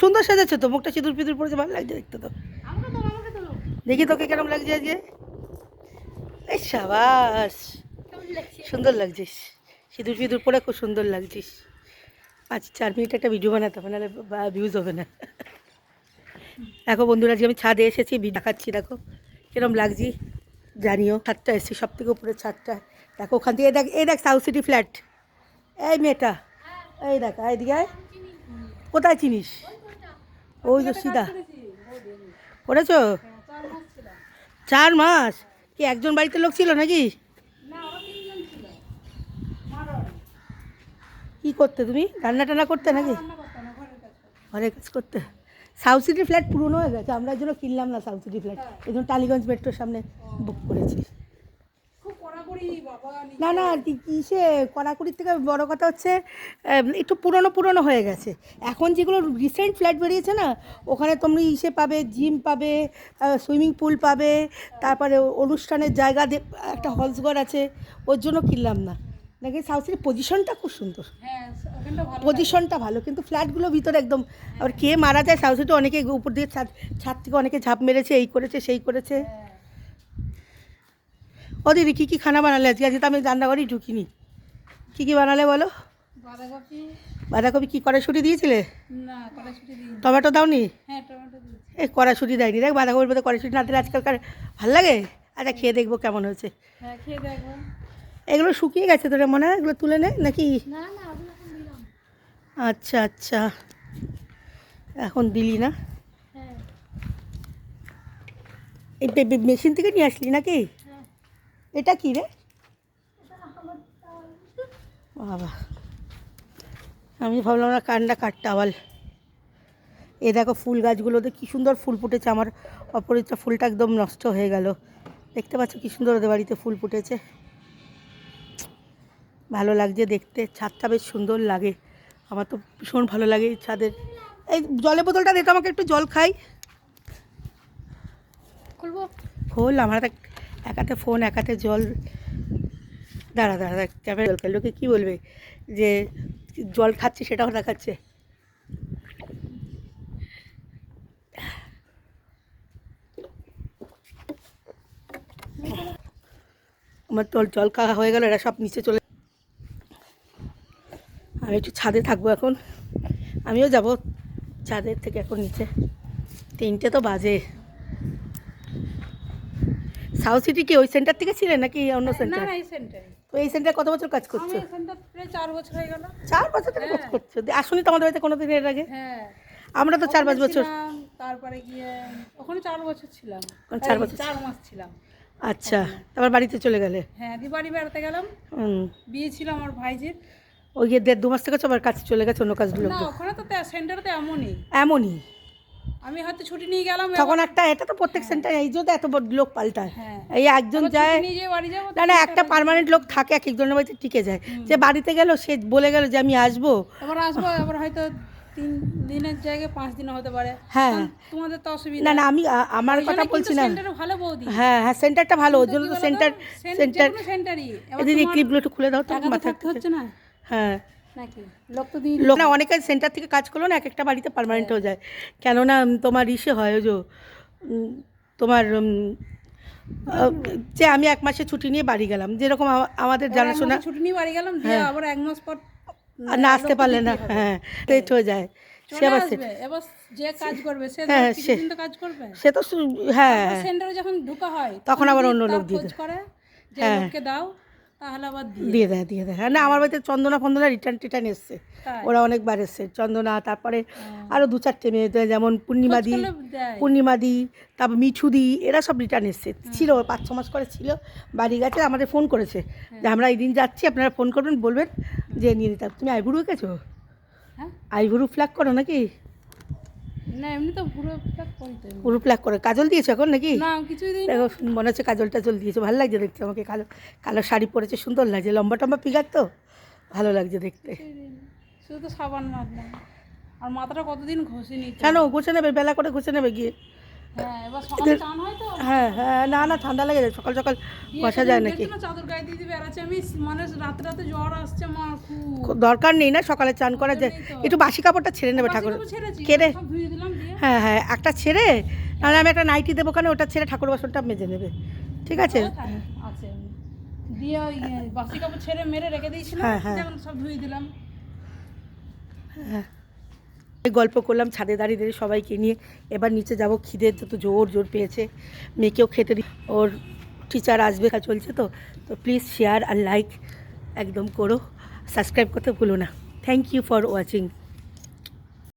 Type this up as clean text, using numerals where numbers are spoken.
সুন্দর সেজেছো তো, মুখটা সিঁদুর ফিঁদুর পড়েছে, ভালো লাগছে দেখতে তো। দেখি তোকে কেরম লাগছে আজকে। এই সাবাস, সুন্দর লাগছিস, সিঁদুর ফিঁদুর পরে খুব সুন্দর লাগছিস। 5-4 মিনিট একটা ভিডিও বানাতে হবে, নাহলে ভিউজ হবে না। দেখো বন্ধুরা, আজকে আমি ছাদে এসেছি, দেখাচ্ছি দেখো কিরম লাগছি। জানিও, ছাদটা এসেছি সব থেকে উপরে ছাদটা। দেখো ওখান থেকে দেখ, এই দেখ সাউথ সিটি ফ্ল্যাট। এই মেয়েটা, এই দেখ এইদিকে আয়। কোথায় চিনিস? ওই তো সিধা করেছো। 4 মাস? কি একজন বাড়িতে লোক ছিল নাকি? কি করতে তুমি, রান্না টান্না করতে নাকি? ঘরের কাজ করতে। সাউথ সিটি ফ্ল্যাট পুরনো হয়ে গেছে, আমরা এই জন্য কিনলাম না সাউথ সিটি ফ্ল্যাট, এই জন্য টালিগঞ্জ মেট্রোর সামনে বুক করেছি। না না, কিসে কড়াকড়ির থেকে বড় কথা হচ্ছে একটু পুরনো পুরনো হয়ে গেছে। এখন যেগুলো রিসেন্ট ফ্ল্যাট বেরিয়েছে না, ওখানে তুমি ইসে পাবে, জিম পাবে, সুইমিং পুল পাবে, তারপরে অনুষ্ঠানের জায়গা একটা হলসঘর আছে, ওর জন্য কিনলাম না। নাকি সাউথ সিটির পজিশনটা খুব সুন্দর, পজিশনটা ভালো, কিন্তু ফ্ল্যাটগুলো ভিতরে একদম। আবার কে মারা যায় সাউথ সিটি, অনেকে উপর দিয়ে ছাদ থেকে অনেকে ঝাঁপ মেরেছে, এই করেছে সেই করেছে। ও দিদি, কী কী খানা বানালে আজকে? আজকে তো আমি রান্নাঘরেই ঢুকিনি। কী কী বানালে বলো? বাঁধাকপি কি কড়াইশুঁটি দিয়েছিলে? টমেটো দাওনি? এই কড়াইশুঁটি দেয়নি, দেখ বাঁধাকপির মধ্যে কড়াইশুঁটি না দিলে আজকালকার ভাল লাগে। আচ্ছা খেয়ে দেখবো কেমন হয়েছে। এগুলো শুকিয়ে গেছে তোরা মনে হয়, এগুলো তুলে নে নাকি? আচ্ছা আচ্ছা, এখন দিলি না? এই মেশিন থেকে নিয়ে আসলি নাকি? এটা কি রে বাবা, আমি ভাবলাম না কান্ডা কাটটা বল। এ দেখো ফুল গাছগুলোতে কী সুন্দর ফুল ফুটেছে, আমার অপরিচিত ফুলটা একদম নষ্ট হয়ে গেল। দেখতে পাচ্ছ কী সুন্দর ওদের বাড়িতে ফুল ফুটেছে, ভালো লাগছে দেখতে। ছাদটা বেশ সুন্দর লাগে, আমার তো ভীষণ ভালো লাগে এই ছাদের। এই জলের বোতলটা দে তো আমাকে, একটু জল খাই। খোল, আমার এক হাতে ফোন এক হাতে জল। দাঁড়া দাঁড়া, ক্যামেরা জল খাই, লোকে কী বলবে যে জল খাচ্ছি, সেটাও দেখাচ্ছে। আমার জল খাওয়া হয়ে গেল, এরা সব নিচে চলে। আমি একটু ছাদে থাকবো এখন, আমিও যাব ছাদের থেকে এখন নিচে। 3টে তো বাজে। সাউথ সিটি কি ওই সেন্টার থেকে ছিলেন নাকি অন্য সেন্টার? তো এই সেন্টার কত বছর কাজ করছো? 4 বছর হয়ে গেল। 4 বছর ধরে কাজ করছো? আসুনি তো আমাদের বাড়িতে কোনোদিন এর আগে? আমরা তো 4-5 বছর। তারপরে গিয়ে ওখানে 4 বছর ছিলাম, 4 বছর, 4 মাস ছিলাম। আচ্ছা, তারপর বাড়িতে চলে গেলে? হ্যাঁ, বাড়ি বেড়াতে গেলাম, বিয়ে ছিল আমার ভাইজির। ওই গিয়ে 1.5-2 মাস থেকে আবার কাজ চলে গেছে অন্য কাজগুলো? না, ওখানে তো সেন্টারে তো এমনই এমনই। আমি হয়তো ছুটি নিয়ে গেলাম তখন একটা, এটা তো প্রত্যেক সেন্টার এই জন্য এত লোক পাল্টায়। এই একজন যায় না, না একটা পার্মানেন্ট লোক থাকে, এক একজনের বাড়িতে টিকে যায়। যে বাড়িতে গেল, সে বলে গেল যে আমি আসবো, আবার হয়তো 3 দিনের জায়গায় 5 দিনও হতে পারে। হ্যাঁ, তোমাদের তো অসুবিধা না না, আমি আমার কথা বলছি না। সেন্টারে ভালো বৌদি। হ্যাঁ হ্যাঁ, সেন্টারটা ভালো, ওর জন্য তো সেন্টারই এদিকে ক্লিপগুলো একটু খুলে দাও তো, মাথা হচ্ছে না। হ্যাঁ, নাকি লোক তো দিন লোক না, অনেকে সেন্টার থেকে কাজ করলো না, এক একটা বাড়িতে পার্মানেন্ট হয়ে যায়। কেননা তোমার ইসে হয় ওই যে তোমার যে আমি 1 মাসে ছুটি নিয়ে বাড়ি গেলাম, যেরকম আমাদের জানাশোনা, ছুটি নিয়ে বাড়ি গেলাম, দিয়ে আবার 1 মাস পর না আসতে পারলে না, হ্যাঁ লেট হয়ে যায়। সে আবার এবার যে কাজ করবে সে হ্যাঁ, কিছুদিন তো কাজ করবে। সে তো হ্যাঁ, সেন্টারে যখন ঢোকা হয় তখন আবার অন্য লোক দিয়ে খোঁজ করে যে লোককে দাও, তাহলে আবার দিয়ে দেয়। হ্যাঁ, না আমার বাড়িতে চন্দনা ফন্দনা রিটার্ন এসছে, ওরা অনেকবার এসছে চন্দনা, তারপরে আরও 2-4টে মেয়ে, যেমন পূর্ণিমাদি, তারপর মিঠুদি, এরা সব রিটার্ন এসছে। ছিল 5-6 মাস করে ছিল, বাড়ি গেছে, আমাদের ফোন করেছে যে আমরা এই দিন যাচ্ছি, আপনারা ফোন করবেন, বলবেন যে নিয়ে নিতে। তুমি আইবুড়ো এঁকেছো? আইবুড়ো ফ্ল্যাগ করো নাকি? না, এমনি তো পুরো ফ্ল্যাগ করে। কাজল দিয়েছো এখন নাকি? না, কিছুই দিই। দেখো মনে হচ্ছে কাজল টাজল দিয়েছো, ভালো লাগছে দেখতে। আমাকে কালো কালো শাড়ি পরেছে, সুন্দর লাগছে, লম্বা টম্বা ফিগার তো, ভালো লাগছে দেখতে। শুধু তো সাবান মাখলাম, আর মাথাটা কতদিন ঘষিনি। কেন ঘষে নেবে, বেলা করে ঘষে নেবে গিয়ে, হ্যাঁ এবার সকালে চান হয় তো হ্যাঁ হ্যাঁ, না না, ঠান্ডা লেগে যায়, সকাল সকাল দিয়ে বসা সেদিন যায় নাকি? দেখছো না চাদর গায়ে দিয়ে দিয়ে বেড়াচ্ছে আমি মানে রাতে রাতে জ্বর আসছে আমার খুব দরকার নেই না সকালে চান করা, যে জন্যই তো। একটু বাসি কাপড়টা ছেড়ে নেবে বাসি ঠাকুর। কাপড় ছেড়েছি, কে রে? সব ধুয়ে দিলাম দিয়ে হ্যাঁ হ্যাঁ, একটা ছেড়ে, নাহলে আমি একটা নাইটি দেবো, ওখানে ওটা ছেড়ে ঠাকুর বাসনটা মেজে নেবে, ঠিক আছে? আছে দিয়ে ওই বাসি কাপড় ছেড়ে মেরে রেখে দিয়েছিলাম, হ্যাঁ, হ্যাঁ। যেমন সব ধুয়ে দিলাম। হ্যাঁ, এই গল্প করলাম ছাদে দাঁড়িয়ে দাঁড়িয়ে সবাইকে নিয়ে। এবার নিচে যাব, খিদের তো জোর জোর পেয়েছে, মেয়েকেও খেতে দিই, ওর টিচার আসবে, চলছে তো। তো প্লিজ শেয়ার আর লাইক একদম করো, সাবস্ক্রাইব করতে ভুলো না। Thank you for watching.